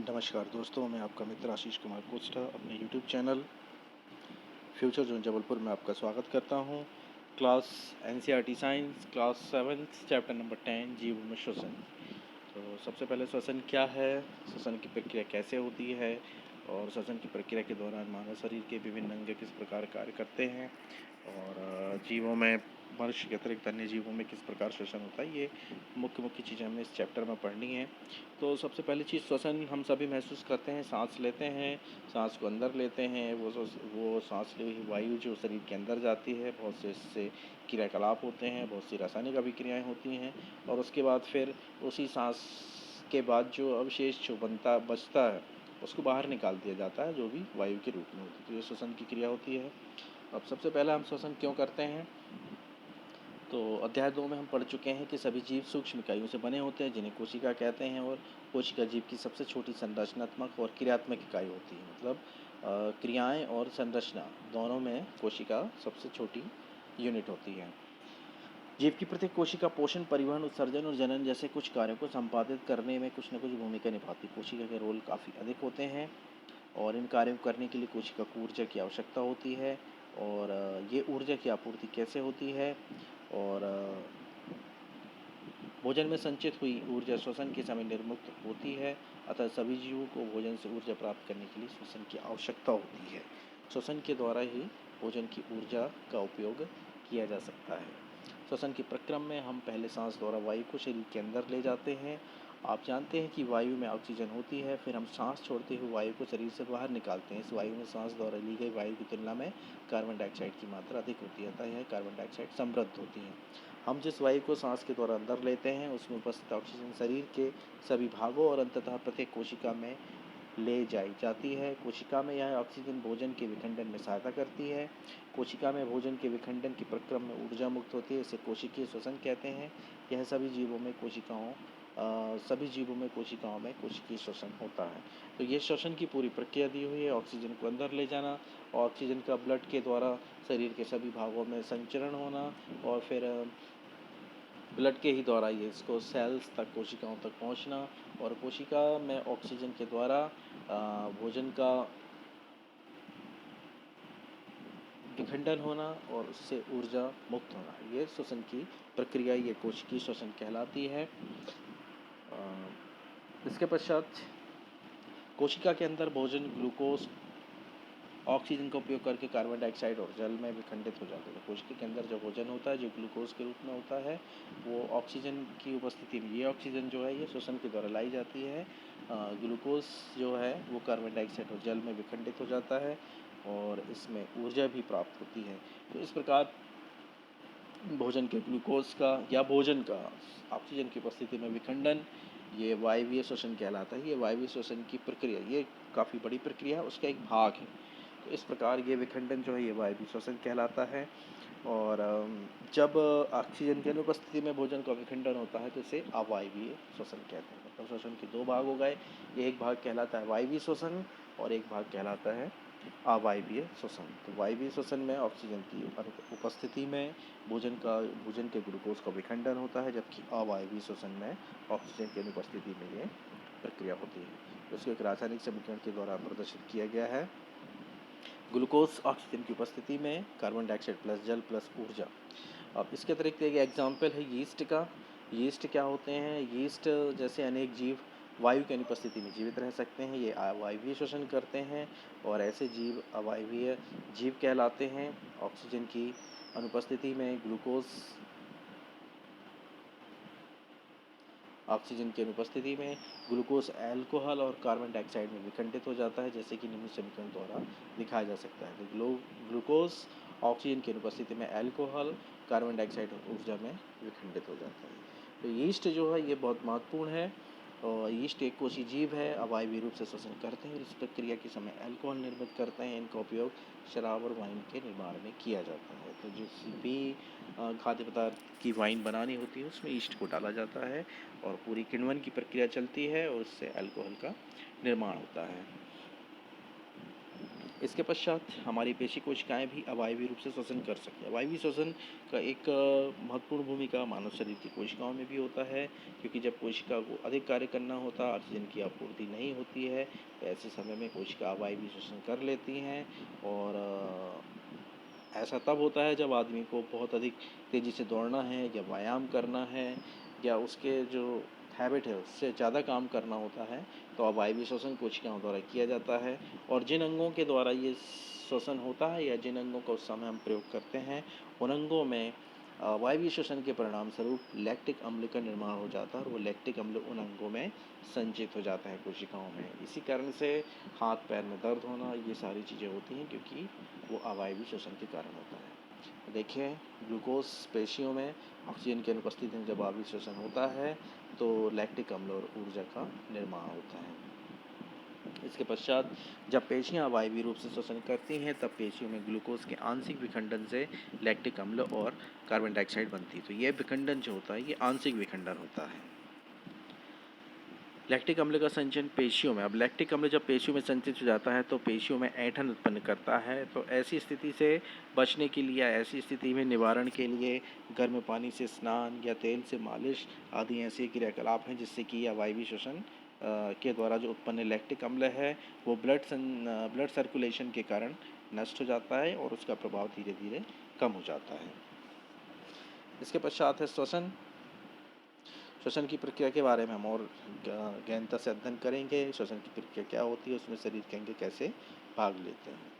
नमस्कार दोस्तों, मैं आपका मित्र आशीष कुमार कोस्टा अपने YouTube channel future zone Jabalpur में आपका स्वागत करता हूं। Class NCERT science class 7 chapter number 10 जीव में श्वसन। तो सबसे पहले श्वसन क्या है, श्वसन की प्रक्रिया कैसे होती है और श्वसन की प्रक्रिया के दौरान मानव शरीर के विभिन्न अंग किस प्रकार कार्य करते हैं और जीवों में, मनुष्य के अतिरिक्त अन्य जीवों में किस प्रकार श्वसन होता है, ये मुख्य चीज़ें हमें इस चैप्टर में पढ़नी है। तो सबसे पहली चीज़, श्वसन हम सभी महसूस करते हैं। सांस लेते हैं, सांस को अंदर लेते हैं, वो सांस ली हुई वायु जो शरीर के अंदर जाती है, बहुत से इससे क्रियाकलाप होते हैं, बहुत सी रासायनिक अभिक्रियाएँ होती हैं और उसके बाद फिर उसी सांस के बाद जो अवशेष जो बचता है उसको बाहर निकाल दिया जाता है, जो भी वायु के रूप में होती है। तो ये श्वसन की क्रिया होती है। अब सबसे पहले हम श्वसन क्यों करते हैं, तो अध्याय 2 में हम पढ़ चुके हैं कि सभी जीव सूक्ष्म इकाइयों से बने होते हैं जिन्हें कोशिका कहते हैं और कोशिका जीव की सबसे छोटी संरचनात्मक और क्रियात्मक इकाई होती है। मतलब क्रियाएं और संरचना दोनों में कोशिका सबसे छोटी यूनिट होती है। जीव की प्रत्येक कोशिका पोषण, परिवहन, उत्सर्जन और जनन जैसे कुछ कार्यों को संपादित करने में कुछ न कुछ भूमिका निभाती है। कोशिका के रोल काफ़ी अधिक होते हैं और इन कार्यों को करने के लिए कोशिका को ऊर्जा की आवश्यकता होती है। और ये ऊर्जा की आपूर्ति कैसे होती है, और भोजन में संचित हुई ऊर्जा श्वसन के समय निर्मुक्त होती है। अतः सभी जीवों को भोजन से ऊर्जा प्राप्त करने के लिए श्वसन की आवश्यकता होती है। श्वसन के द्वारा ही भोजन की ऊर्जा का उपयोग किया जा सकता है। श्वसन की प्रक्रिया में हम पहले सांस द्वारा वायु को शरीर के अंदर ले जाते हैं। आप जानते हैं कि वायु में ऑक्सीजन होती है, फिर हम सांस छोड़ते हुए वायु को शरीर से बाहर निकालते हैं। इस वायु में सांस द्वारा ली गई वायु की तुलना में कार्बन डाइऑक्साइड की मात्रा अधिक होती है, अतः यह कार्बन डाइऑक्साइड समृद्ध होती है। हम जिस वायु को सांस के द्वारा अंदर लेते हैं उसमें उपस्थित ऑक्सीजन शरीर के सभी भागों और अंततः प्रत्येक कोशिका में ले जाई जाती है। कोशिका में यह ऑक्सीजन भोजन के विखंडन में सहायता करती है। कोशिका में भोजन के विखंडन की प्रक्रिया में ऊर्जा मुक्त होती है, इसे कोशिकीय श्वसन कहते हैं। यह सभी जीवों में कोशिकाओं में कोशिकीय श्वसन होता है। तो ये श्वसन की पूरी प्रक्रिया दी हुई है। ऑक्सीजन को अंदर ले जाना, ऑक्सीजन का ब्लड के द्वारा शरीर के सभी भागों में संचरण होना और फिर ब्लड के ही द्वारा ये इसको सेल्स तक, कोशिकाओं तक पहुंचना और कोशिका में ऑक्सीजन के द्वारा भोजन का विखंडन होना और उससे ऊर्जा मुक्त होना, ये श्वसन की प्रक्रिया, ये कोशिकीय श्वसन कहलाती है। इसके पश्चात कोशिका के अंदर भोजन ग्लूकोज ऑक्सीजन का उपयोग करके कार्बन डाइऑक्साइड और जल में विखंडित हो जाते हैं। कोशिका के अंदर जो भोजन होता है जो ग्लूकोज के रूप में होता है, वो ऑक्सीजन की उपस्थिति में, ये ऑक्सीजन जो है ये श्वसन के द्वारा लाई जाती है। ग्लूकोज जो है वो कार्बन डाइऑक्साइड और जल में विखंडित हो जाता है और इसमें ऊर्जा भी प्राप्त होती है। तो इस प्रकार भोजन के ग्लूकोज का या भोजन का ऑक्सीजन की उपस्थिति में विखंडन, ये वायवीय श्वसन कहलाता है। ये वायवीय श्वसन की प्रक्रिया, ये काफ़ी बड़ी प्रक्रिया है, उसका एक भाग है। तो इस प्रकार ये विखंडन जो है ये वायवीय श्वसन कहलाता है। और जब ऑक्सीजन की अनुपस्थिति में भोजन का विखंडन होता है तो इसे अवायवीय श्वसन कहते हैं। मतलब श्वसन के दो भाग हो गए, एक भाग कहलाता है वायवीय श्वसन और एक भाग कहलाता है अवायवीय श्वसन। तो वायवीय श्वसन में ऑक्सीजन की उपस्थिति में भोजन के ग्लूकोज का विखंडन होता है, जबकि अवायवीय श्वसन में ऑक्सीजन की अनुपस्थिति में ये प्रक्रिया होती है। उसको एक रासायनिक समीकरण के द्वारा प्रदर्शित किया गया है। ग्लूकोज ऑक्सीजन की उपस्थिति में कार्बन डाइऑक्साइड प्लस जल प्लस ऊर्जा। अब इसके अतिरिक्त एक एग्जाम्पल है यीस्ट का। यीस्ट क्या होते हैं, यीस्ट जैसे अनेक जीव वायु की अनुपस्थिति में जीवित रह सकते हैं, ये अवायवीय श्वसन करते हैं और ऐसे जीव अवायवीय जीव कहलाते हैं। ऑक्सीजन की अनुपस्थिति में ऑक्सीजन की अनुपस्थिति में ग्लूकोज अल्कोहल और कार्बन डाइऑक्साइड में विखंडित हो जाता है, जैसे कि निम्न समीकरण द्वारा दिखाया जा सकता है। तो ग्लूकोज ऑक्सीजन की अनुपस्थिति में अल्कोहल, कार्बन डाइऑक्साइड और ऊर्जा में विखंडित हो जाता है। तो यीस्ट जो है ये बहुत महत्वपूर्ण है और यीस्ट एक कोशी जीव है, अवायवीय रूप से श्वसन करते हैं और इस प्रक्रिया के समय अल्कोहल निर्मित करते हैं। इनका उपयोग शराब और वाइन के निर्माण में किया जाता है। तो जिस भी खाद्य पदार्थ की वाइन बनानी होती है उसमें यीस्ट को डाला जाता है और पूरी किण्वन की प्रक्रिया चलती है और उससे अल्कोहल का निर्माण होता है। इसके पश्चात हमारी पेशी कोशिकाएं भी अवायवीय रूप से श्वसन कर सकती हैं। अवायवीय श्वसन का एक महत्वपूर्ण भूमिका मानव शरीर की कोशिकाओं में भी होता है, क्योंकि जब कोशिका को अधिक कार्य करना होता है, ऑक्सीजन की आपूर्ति नहीं होती है, तो ऐसे समय में कोशिका अवायवीय श्वसन कर लेती हैं। और ऐसा तब होता है जब आदमी को बहुत अधिक तेज़ी से दौड़ना है या व्यायाम करना है, या उसके जो हैबिट है उससे ज़्यादा काम करना होता है, तो अवायवीय श्वसन कोशिकाओं द्वारा किया जाता है। और जिन अंगों के द्वारा ये श्वसन होता है या जिन अंगों का उस समय हम प्रयोग करते हैं, उन अंगों में वायवीय श्वसन के परिणाम स्वरूप लैक्टिक अम्ल का निर्माण हो जाता है, और वो लैक्टिक अम्ल उन अंगों में संचित हो जाता है कोशिकाओं में। इसी कारण से हाथ पैर में दर्द होना, ये सारी चीज़ें होती हैं, क्योंकि वो अवायवीय श्वसन के कारण होता है। देखिए, ग्लूकोज पेशियों में ऑक्सीजन की अनुपस्थिति में जब अवायवीय श्वसन होता है, तो लैक्टिक अम्ल और ऊर्जा का निर्माण होता है। इसके पश्चात जब पेशियां अवायवीय रूप से श्वसन करती हैं, तब पेशियों में ग्लूकोज के आंशिक विखंडन से लैक्टिक अम्ल और कार्बन डाइऑक्साइड बनती है। तो ये विखंडन जो होता है, ये आंशिक विखंडन होता है। लैक्टिक अम्ल का संचयन पेशियों में, अब लैक्टिक अम्ल जब पेशियों में संचित हो जाता है, तो पेशियों में ऐंठन उत्पन्न करता है। तो ऐसी स्थिति से बचने के लिए, ऐसी स्थिति में निवारण के लिए गर्म पानी से स्नान या तेल से मालिश आदि ऐसे क्रियाकलाप हैं, जिससे कि अवायवीय श्वसन के द्वारा जो उत्पन्न लैक्टिक अम्ल है, वो ब्लड सर्कुलेशन के कारण नष्ट हो जाता है और उसका प्रभाव धीरे धीरे कम हो जाता है। इसके पश्चात है श्वसन। श्वसन की प्रक्रिया के बारे में हम और गहनता से अध्ययन करेंगे। श्वसन की प्रक्रिया क्या होती है, उसमें शरीर के अंग कैसे भाग लेते हैं।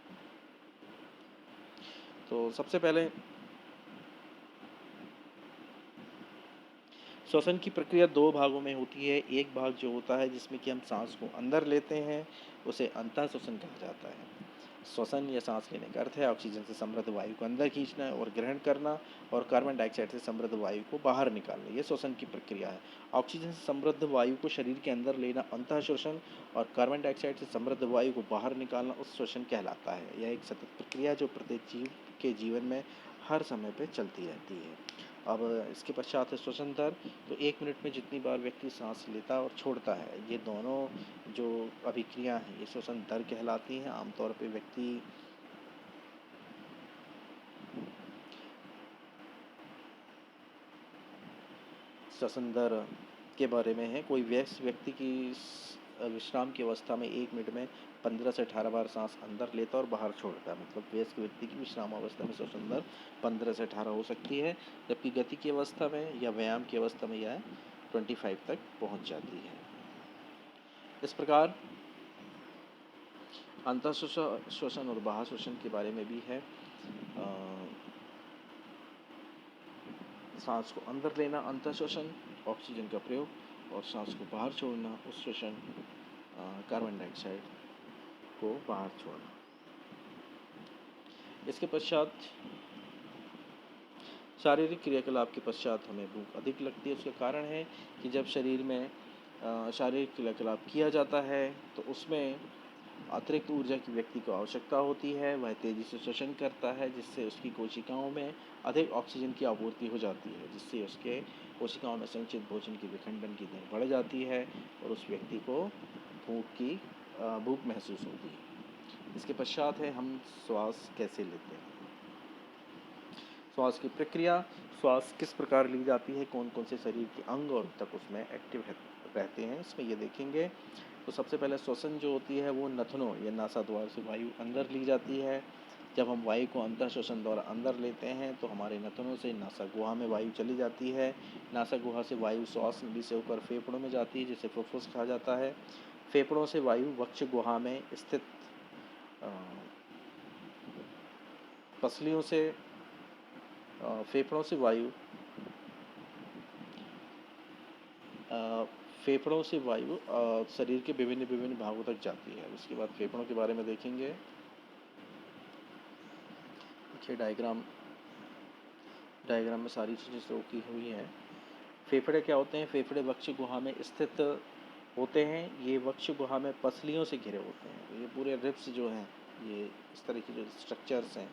तो सबसे पहले श्वसन की प्रक्रिया दो भागों में होती है। एक भाग जो होता है जिसमें कि हम सांस को अंदर लेते हैं, उसे अंतः श्वसन कहा जाता है। श्वसन या सांस लेने का अर्थ है ऑक्सीजन से समृद्ध वायु को अंदर खींचना और ग्रहण करना, और कार्बन डाइऑक्साइड से समृद्ध वायु को बाहर निकालना, यह श्वसन की प्रक्रिया है। ऑक्सीजन से समृद्ध वायु को शरीर के अंदर लेना अंतः श्वसन, और कार्बन डाइऑक्साइड से समृद्ध वायु को बाहर निकालना उस श्वसन कहलाता है। यह एक सतत प्रक्रिया जो प्रत्येक जीव के जीवन में हर समय पर चलती रहती है। अब इसके पश्चात है श्वसन दर। तो 1 मिनट में जितनी बार व्यक्ति सांस लेता और छोड़ता है, ये दोनों जो अभिक्रिया हैं, ये श्वसन दर कहलाती हैं। आमतौर पे व्यक्ति श्वसन दर के बारे में है, कोई व्यक्ति की विश्राम की अवस्था में 1 मिनट में 15 से 18 बार सांस अंदर लेता और बाहर छोड़ता है। मतलब वयस्क व्यक्ति की विश्राम अवस्था में श्वसन दर 15 से 18 हो सकती है, जबकि गति की अवस्था में या व्यायाम की अवस्था में यह 25 तक पहुंच जाती है। इस प्रकार अंतः श्वसन और बाह्य श्वसन के बारे में भी है। सांस को अंदर लेना अंतः श्वसन, ऑक्सीजन का प्रयोग, और सांस को बाहर छोड़ना उस श्वसन, कार्बन डाइऑक्साइड को बाहर छोड़ना। इसके पश्चात शारीरिक क्रियाकलाप के पश्चात हमें भूख अधिक लगती है। उसका कारण है कि जब शरीर में शारीरिक क्रियाकलाप किया जाता है, तो उसमें अतिरिक्त ऊर्जा की व्यक्ति को आवश्यकता होती है। वह तेज़ी से श्वसन करता है, जिससे उसकी कोशिकाओं में अधिक ऑक्सीजन की आपूर्ति हो जाती है, जिससे उसके कोशिकाओं में संचित भोजन की विखंडन की दर बढ़ जाती है और उस व्यक्ति को भूख महसूस होती है। इसके पश्चात है हम श्वास कैसे लेते हैं। श्वास की प्रक्रिया, श्वास किस प्रकार ली जाती है, कौन कौन से शरीर के अंग और तक उसमें एक्टिव रहते हैं, इसमें ये देखेंगे। तो सबसे पहले श्वसन जो होती है वो नथनों या नासा द्वार से वायु अंदर ली जाती है। जब हम वायु को अंतः श्वसन द्वारा अंदर लेते हैं, तो हमारे नथनों से नासा गुहा में वायु चली जाती है। नासा गुहा से वायु श्वास नली से होकर फेफड़ों में जाती है, जिसे फुफ्फुस कहा जाता है। फेफड़ों से वायु वक्ष गुहा में स्थित पसलियों से फेफड़ों से वायु शरीर के विभिन्न भागों तक जाती है। उसके बाद फेफड़ों के बारे में देखेंगे। देखिए डायग्राम में सारी चीज़ें शो की हुई हैं। फेफड़े क्या होते हैं? फेफड़े वक्ष गुहा में स्थित होते हैं। ये वक्ष गुहा में पसलियों से घिरे होते हैं। ये पूरे रिब्स जो हैं, ये इस तरह के जो स्ट्रक्चर्स हैं,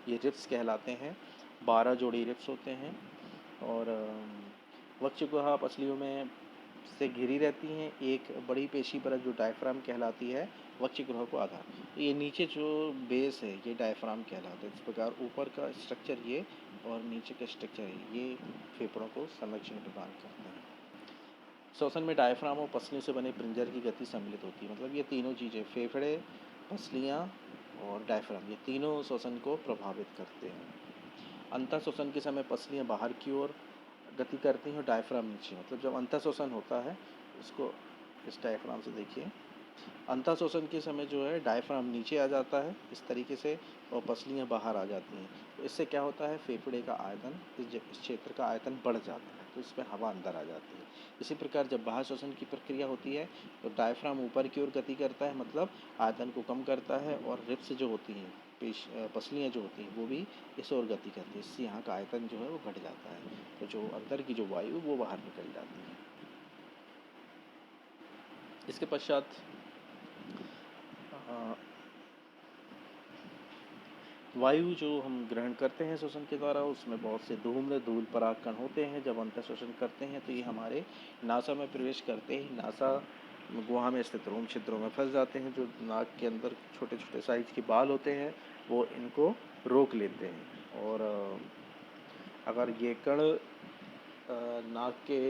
ये रिब्स कहलाते हैं। 12 जोड़ी रिब्स होते हैं, और वक्ष गुहा पसलियों में से घिरी रहती हैं। एक बड़ी पेशी परत जो डायफ्राम कहलाती है, वक्ष गृह को आधार। तो ये नीचे जो बेस है ये डायफ्राम कहलाता है। इस प्रकार ऊपर का स्ट्रक्चर ये और नीचे का स्ट्रक्चर है ये फेफड़ों को संरक्षण प्रदान करते हैं। श्वसन में डायफ्राम और पसलियों से बने पिंजर की गति सम्मिलित होती है। मतलब ये तीनों चीज़ें फेफड़े, पसलियाँ और डायफ्राम, ये तीनों श्वसन को प्रभावित करते हैं। अंतः श्वसन के समय पसलियाँ बाहर की ओर गति करती हैं और डायफ्राम नीचे। मतलब जब अंतः श्वसन होता है, इसको इस डायफ्राम से देखिए, अंतः श्वसन के समय जो है डायफ्राम नीचे आ जाता है इस तरीके से और पसलियाँ बाहर आ जाती हैं। तो इससे क्या होता है, फेफड़े का आयतन, इस क्षेत्र का आयतन बढ़ जाता है, तो इसमें हवा अंदर आ जाती है। इसी प्रकार जब बाह्य श्वसन की प्रक्रिया होती है तो डायफ्राम ऊपर की ओर गति करता है, मतलब आयतन को कम करता है, और रिब्स जो होती हैं, पसलियाँ जो होती हैं वो भी इस ओर गति करती है। इससे यहाँ का आयतन जो है वो घट जाता है, तो जो अंदर की जो वायु वो बाहर निकल जाती है। इसके पश्चात वायु जो हम ग्रहण करते हैं श्वसन के द्वारा, उसमें बहुत से धूल पराग कण होते हैं। जब अंतर श्वसन करते हैं तो ये हमारे नासा में प्रवेश करते ही नासा गुहा में स्थित रोम छिद्रों में फंस जाते हैं। जो नाक के अंदर छोटे छोटे साइज के बाल होते हैं वो इनको रोक लेते हैं, और अगर ये कण नाक के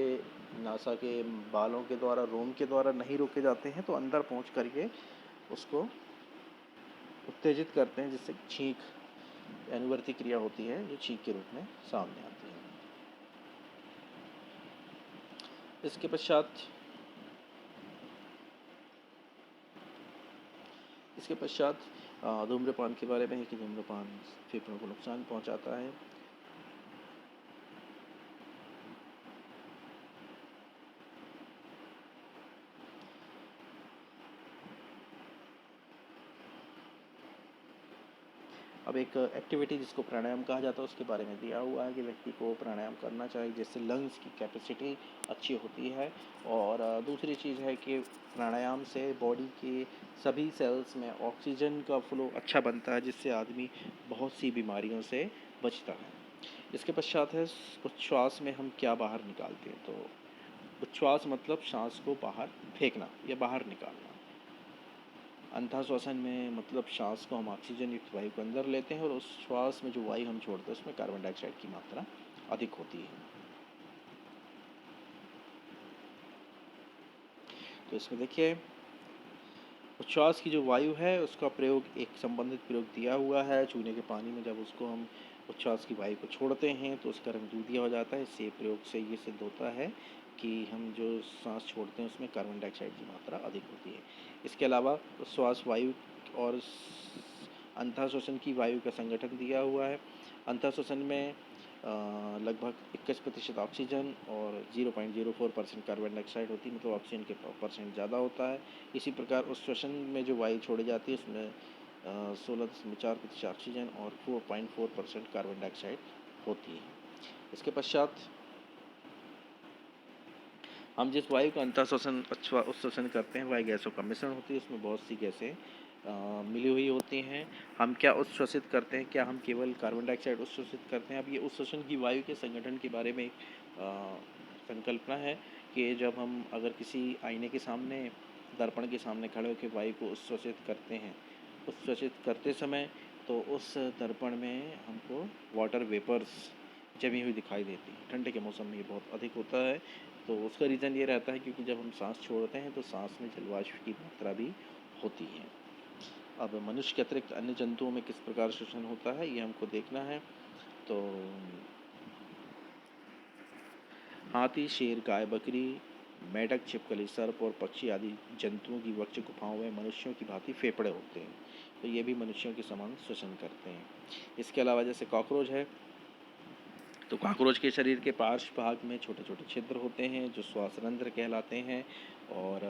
नासा के बालों के द्वारा, रोम के द्वारा नहीं रोके जाते हैं तो अंदर पहुंच करके उसको उत्तेजित करते हैं, जिससे छींक अनुवर्ती क्रिया होती है जो छींक के रूप में सामने आती है। इसके पश्चात धूम्रपान के बारे में है कि धूम्रपान फेफड़ों को नुकसान पहुंचाता है। अब एक एक्टिविटी जिसको प्राणायाम कहा जाता है उसके बारे में दिया हुआ है कि व्यक्ति को प्राणायाम करना चाहिए, जिससे लंग्स की कैपेसिटी अच्छी होती है। और दूसरी चीज़ है कि प्राणायाम से बॉडी के सभी सेल्स में ऑक्सीजन का फ्लो अच्छा बनता है, जिससे आदमी बहुत सी बीमारियों से बचता है। इसके पश्चात है उच्छ्वास में हम क्या बाहर निकालते हैं। तो उच्छ्वास मतलब सांस को बाहर फेंकना या बाहर निकालना। अंतः श्वसन में मतलब सांस को हम ऑक्सीजन युक्त वायु को अंदर लेते हैं, और उस श्वास में जो वायु हम छोड़ते हैं उसमें कार्बन डाइऑक्साइड की मात्रा अधिक होती है। तो इसमें देखिए उच्छ्वास की जो वायु है उसका प्रयोग, एक संबंधित प्रयोग दिया हुआ है। चूने के पानी में जब उसको हम उच्छ्वास की वायु को छोड़ते हैं तो उसका रंग दूधिया हो जाता है। इससे प्रयोग से ये सिद्ध होता है कि हम जो सांस छोड़ते हैं उसमें कार्बन डाइऑक्साइड की मात्रा अधिक होती है। इसके अलावा उच्छ्वास वायु और अंतः श्वसन की वायु का संगठन दिया हुआ है। अंतः श्वसन में लगभग 21% ऑक्सीजन और 0.04% कार्बन डाइऑक्साइड होती है, मतलब ऑक्सीजन के परसेंट ज़्यादा होता है। इसी प्रकार उस श्वसन में जो वायु छोड़ी जाती है उसमें 16.4% ऑक्सीजन और 4.4% कार्बन डाइऑक्साइड होती है। इसके पश्चात हम जिस वायु का अंतः श्वसन उत्श्वसन करते हैं वह गैसों का मिश्रण होती है। उसमें बहुत सी गैसें मिली हुई होती हैं। हम क्या उत्श्वसित करते हैं, क्या हम केवल कार्बन डाइऑक्साइड उत्श्वसित करते हैं। अब ये उत्श्वसन की वायु के संगठन के बारे में एक संकल्पना है कि जब हम अगर किसी आईने के सामने, दर्पण के सामने खड़े होकर वायु को उत्श्वसित करते हैं, उत्श्वसित करते समय तो उस दर्पण में हमको वाटर वेपर्स जमी हुई दिखाई देती है। ठंड के मौसम में ये बहुत अधिक होता है। तो उसका रीज़न ये रहता है क्योंकि जब हम सांस छोड़ते हैं तो सांस में जलवाष्प की मात्रा भी होती है। अब मनुष्य के अतिरिक्त अन्य जंतुओं में किस प्रकार श्वसन होता है ये हमको देखना है। तो हाथी, शेर, गाय, बकरी, मेढक, छिपकली, सर्प और पक्षी आदि जंतुओं की वक्ष गुफाओं में मनुष्यों की भांति फेफड़े होते हैं, तो ये भी मनुष्यों के समान श्वसन करते हैं। इसके अलावा जैसे कॉकरोच है, तो कॉकरोच के शरीर के पार्श्व भाग में छोटे छोटे छिद्र होते हैं जो श्वास रंध्र कहलाते हैं। और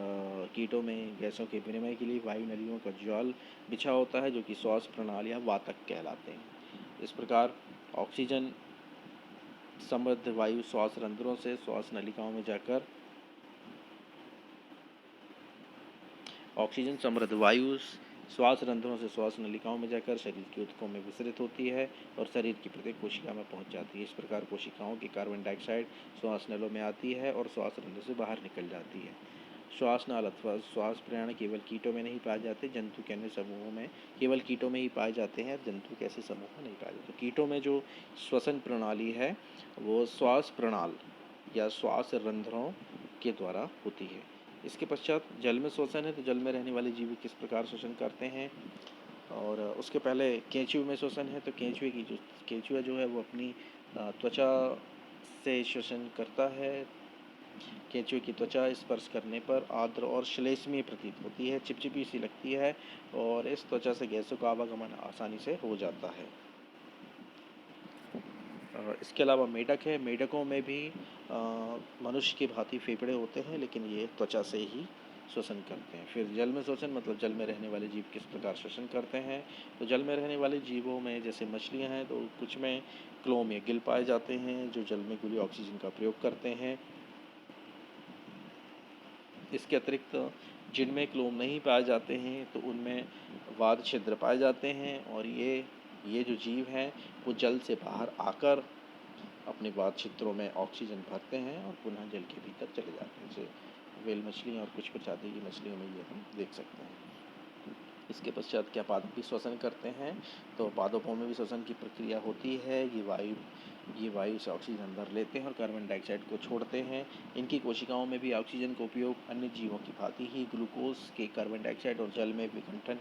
कीटों में गैसों के विनिमय के लिए वायु नलियों का जाल बिछा होता है जो कि श्वास प्रणाली या वातक कहलाते हैं। इस प्रकार ऑक्सीजन समृद्ध वायु श्वास रंध्रों से श्वास नलिकाओं में जाकर ऑक्सीजन समृद्ध वायु श्वास रंध्रों से श्वास नलिकाओं में जाकर शरीर के ऊतकों में विसरित होती है और शरीर की प्रत्येक कोशिका में पहुंच जाती है। इस प्रकार कोशिकाओं की कार्बन डाइऑक्साइड श्वास नलों में आती है और श्वास रंध्र से बाहर निकल जाती है। श्वास नाल अथवा श्वास प्रणाली केवल कीटों में नहीं पाए जाते, जंतु के अन्य समूहों में केवल कीटों में ही पाए जाते हैं, जंतु के ऐसे समूह में नहीं पाए जाते। कीटों में जो श्वसन प्रणाली है वो श्वास प्रणाल या श्वास रंध्रों के द्वारा होती है। इसके पश्चात जल में श्वसन है, तो जल में रहने वाले जीव किस प्रकार श्वसन करते हैं। और उसके पहले केंचुए में श्वसन है, तो केंचुआ जो है वो अपनी त्वचा से श्वसन करता है। केंचुए की त्वचा स्पर्श करने पर आर्द्र और श्लेष्मीय प्रतीत होती है, चिपचिपी सी लगती है और इस त्वचा से गैसों का आवागमन आसानी से हो जाता है। इसके अलावा मेढक है। मेढकों में भी मनुष्य की भांति फेफड़े होते हैं, लेकिन ये त्वचा से ही श्वसन करते हैं। फिर जल में श्वसन मतलब जल में रहने वाले जीव किस प्रकार श्वसन करते हैं। तो जल में रहने वाले जीवों में जैसे मछलियां हैं, तो कुछ में क्लोम या गिल पाए जाते हैं जो जल में घुली ऑक्सीजन का प्रयोग करते हैं। इसके अतिरिक्त जिनमें क्लोम नहीं पाए जाते हैं तो उनमें वाद छिद्र पाए जाते हैं, और ये जो जीव हैं वो जल से बाहर आकर अपने वाद छिद्रों में ऑक्सीजन भरते हैं और पुनः जल के भीतर चले जाते हैं। जैसे व्हेल मछलियाँ और कुछ प्रजाति की मछलियों में ये हम देख सकते हैं। इसके पश्चात क्या पादप भी श्वसन करते हैं। तो पादपों में भी श्वसन की प्रक्रिया होती है। ये वायु से ऑक्सीजन अंदर लेते हैं और कार्बन डाइऑक्साइड को छोड़ते हैं। इनकी कोशिकाओं में भी ऑक्सीजन का उपयोग अन्य जीवों की भांति ही ग्लूकोज के कार्बन डाइऑक्साइड और जल में विघटन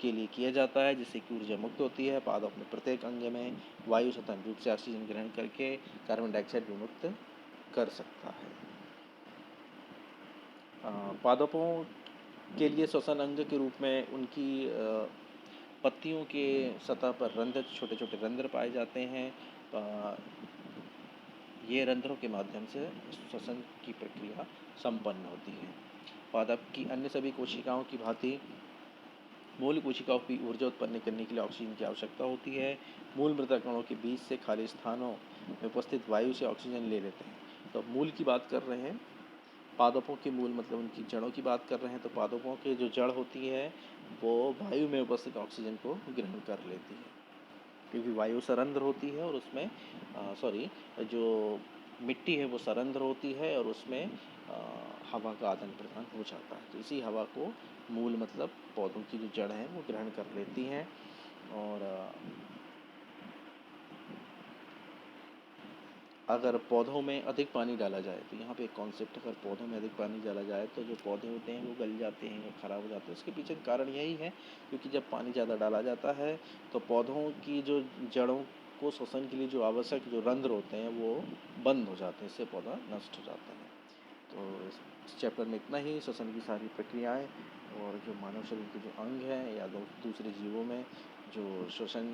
के लिए किया जाता है, जिससे कि ऊर्जा मुक्त होती है। पादप में प्रत्येक अंग में वायु स्वतंत्र रूप से ऑक्सीजन ग्रहण करके कार्बन डाइऑक्साइड भी मुक्त कर सकता है। पादपों के लिए श्वसन अंग के रूप में उनकी पत्तियों के सतह पर रंध्र, छोटे छोटे रंध्र पाए जाते हैं। ये रंध्रों के माध्यम से श्वसन की प्रक्रिया संपन्न होती है। पादप की अन्य सभी कोशिकाओं की भांति मूल कोशिकाओं की ऊर्जा उत्पन्न करने के लिए ऑक्सीजन की आवश्यकता होती है। मूल मृदा कणों के बीच से खाली स्थानों में उपस्थित वायु से ऑक्सीजन ले लेते हैं। तो मूल की बात कर रहे हैं, पादपों के मूल मतलब उनकी जड़ों की बात कर रहे हैं। तो पादपों के जो जड़ होती है वो वायु में उपस्थित ऑक्सीजन को ग्रहण कर लेती है, क्योंकि वायु सरंध्र होती है और उसमें जो मिट्टी है वो सरंध्र होती है और उसमें हवा का आदान प्रदान हो जाता है। तो इसी हवा को मूल मतलब पौधों की जो जड़ है वो ग्रहण कर लेती हैं। और अगर पौधों में अधिक पानी डाला जाए, तो यहाँ पे एक कॉन्सेप्ट, अगर पौधों में अधिक पानी डाला जाए तो जो पौधे होते हैं वो गल जाते हैं या ख़राब हो जाते हैं। उसके पीछे कारण यही है, क्योंकि जब पानी ज़्यादा डाला जाता है तो पौधों की जो जड़ों को श्वसन के लिए जो आवश्यक जो रंध्र होते हैं वो बंद हो जाते हैं, इससे पौधा नष्ट हो जाता है। तो इस चैप्टर में इतना ही। श्वसन की सारी प्रक्रियाएँ और जो मानव शरीर के जो अंग हैं या दूसरे जीवों में जो श्वसन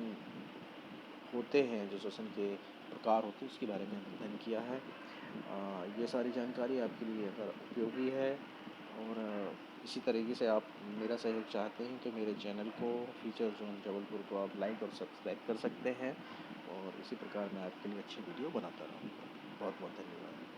होते हैं, जो श्वसन के प्रकार होते हैं, उसके बारे में अध्ययन किया है। ये सारी जानकारी आपके लिए अगर उपयोगी है और इसी तरीके से आप मेरा सहयोग चाहते हैं तो मेरे चैनल को फीचर जोन जबलपुर को आप लाइक और सब्सक्राइब कर सकते हैं, और इसी प्रकार मैं आपके लिए अच्छी वीडियो बनाता रहूँगा। बहुत बहुत धन्यवाद।